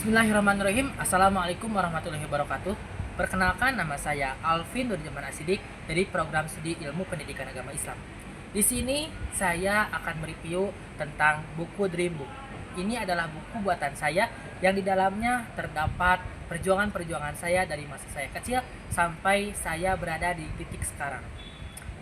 Bismillahirrahmanirrahim. Assalamualaikum warahmatullahi wabarakatuh. Perkenalkan, nama saya Alvin Nurjaman Asidik dari program studi Ilmu Pendidikan Agama Islam. Di sini saya akan mereview tentang buku Dream Book. Ini adalah buku buatan saya yang di dalamnya terdapat perjuangan-perjuangan saya dari masa saya kecil sampai saya berada di titik sekarang.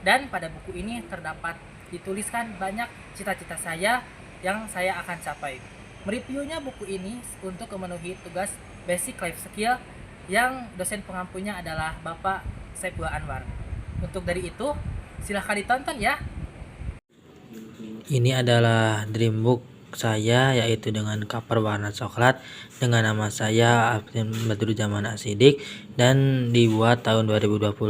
Dan pada buku ini terdapat dituliskan banyak cita-cita saya yang saya akan capai. Mereviewnya buku ini untuk memenuhi tugas basic life skill yang dosen pengampunya adalah Bapak Saifullah Anwar. Untuk dari itu, silahkan ditonton ya. Ini adalah dreambook saya, yaitu dengan cover warna coklat dengan nama saya Alvin Nurjaman Asidik, dan dibuat tahun 2025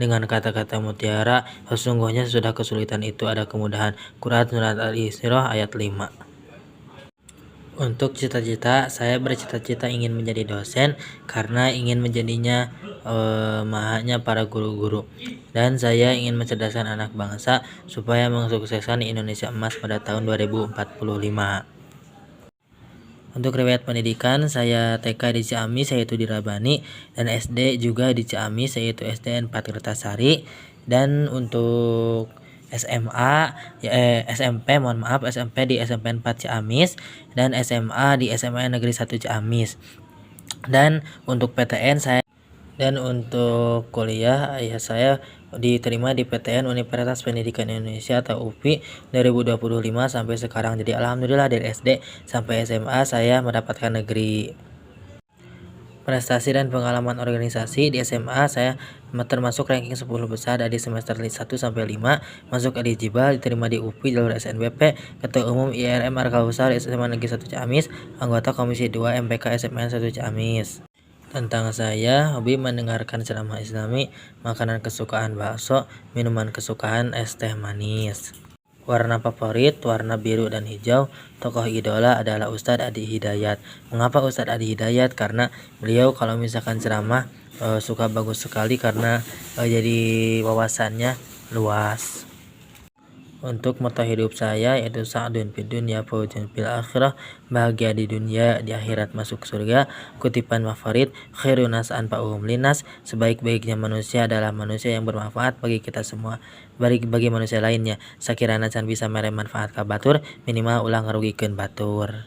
dengan kata-kata mutiara. Sesungguhnya sudah kesulitan itu ada kemudahan. Quran Surat Al-Isra ayat 5. Untuk cita-cita, saya bercita-cita ingin menjadi dosen karena ingin menjadinya mahanya para guru-guru, dan saya ingin mencerdaskan anak bangsa supaya mensukseskan Indonesia Emas pada tahun 2045. Untuk riwayat pendidikan, saya TK di Ciamis yaitu di Rabani, dan SD juga di Ciamis yaitu SD 4 Kertasari, dan untuk SMP di SMP 4 Ciamis, dan SMA di SMA Negeri 1 Ciamis. Dan untuk PTN dan untuk kuliah, ayah saya diterima di PTN Universitas Pendidikan Indonesia atau UPI 2025 sampai sekarang. Jadi alhamdulillah dari SD sampai SMA saya mendapatkan negeri. Prestasi dan pengalaman organisasi di SMA, saya termasuk ranking 10 besar dari semester 1 sampai 5, masuk eligible, diterima di UPI jalur SNBP, ketua umum IRM Arkausar SMA Negeri 1 Ciamis, anggota Komisi 2 MPK SMN 1 Ciamis. Tentang saya, hobi mendengarkan ceramah Islami, makanan kesukaan bakso, minuman kesukaan es teh manis. Warna favorit warna biru dan hijau. Tokoh idola adalah Ustadz Adi Hidayat. Mengapa Ustadz Adi Hidayat? Karena beliau kalau misalkan ceramah suka bagus sekali karena jadi wawasannya luas. Untuk moto hidup saya yaitu sa'dun fid dunya fauzun fil akhirah, bahagia di dunia, di akhirat masuk surga. Kutipan favorit, khairun nas anfa'uhum linnas, sebaik-baiknya manusia adalah manusia yang bermanfaat bagi kita semua, bagi manusia lainnya. Sakirana can bisa mere manfaat ka batur, minimal ulah ngarugikeun batur.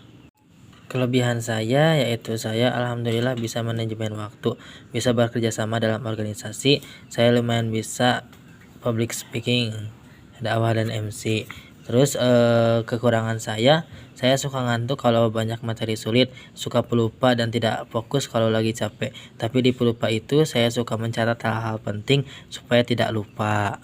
Kelebihan saya yaitu saya alhamdulillah bisa manajemen waktu, bisa bekerja sama dalam organisasi, saya lumayan bisa public speaking, dakwah dan MC. Terus kekurangan saya suka ngantuk kalau banyak materi sulit, suka pelupa dan tidak fokus kalau lagi capek. Tapi di pelupa itu saya suka mencatat hal-hal penting supaya tidak lupa.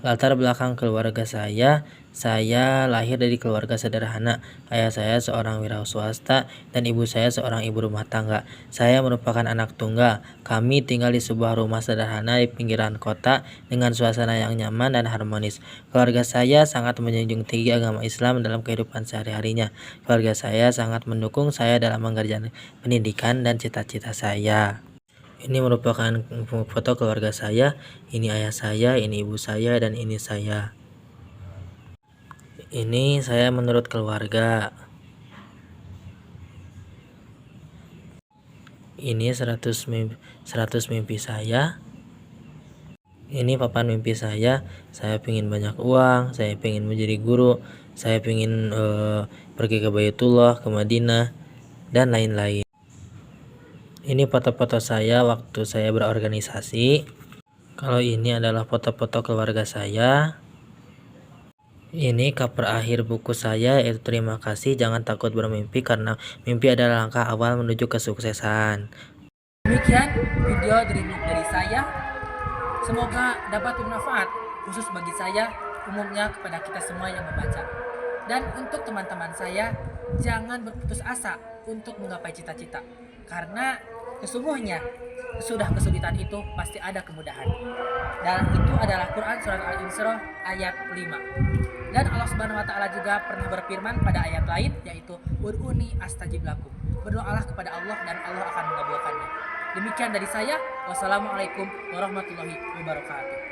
Latar belakang keluarga saya lahir dari keluarga sederhana. Ayah saya seorang wira swasta dan ibu saya seorang ibu rumah tangga. Saya merupakan anak tunggal. Kami tinggal di sebuah rumah sederhana di pinggiran kota dengan suasana yang nyaman dan harmonis. Keluarga saya sangat menjunjung tinggi agama Islam dalam kehidupan sehari-harinya. Keluarga saya sangat mendukung saya dalam mengerjakan pendidikan dan cita-cita saya. Ini merupakan foto keluarga saya. Ini ayah saya, ini ibu saya, dan ini saya. Ini saya menurut keluarga. Ini 100 mimpi saya. Ini papan mimpi saya. Saya pengen banyak uang, saya pengen menjadi guru, saya pengen pergi ke Baitullah, ke Madinah, dan lain-lain. Ini foto-foto saya waktu saya berorganisasi. Kalau ini adalah foto-foto keluarga saya. Ini cover akhir buku saya yaitu terima kasih, jangan takut bermimpi karena mimpi adalah langkah awal menuju kesuksesan. Demikian video dari saya. Semoga dapat bermanfaat khusus bagi saya, umumnya kepada kita semua yang membaca. Dan untuk teman-teman saya, jangan berputus asa untuk menggapai cita-cita, karena sesungguhnya sudah kesulitan itu pasti ada kemudahan. Dan itu adalah Quran Surat Al-Isra ayat 5. Dan Allah Subhanahu wa taala juga pernah berfirman pada ayat lain yaitu Ud'uni astajib lakum. Berdoalah kepada Allah dan Allah akan mengabulkannya. Demikian dari saya. Wassalamualaikum warahmatullahi wabarakatuh.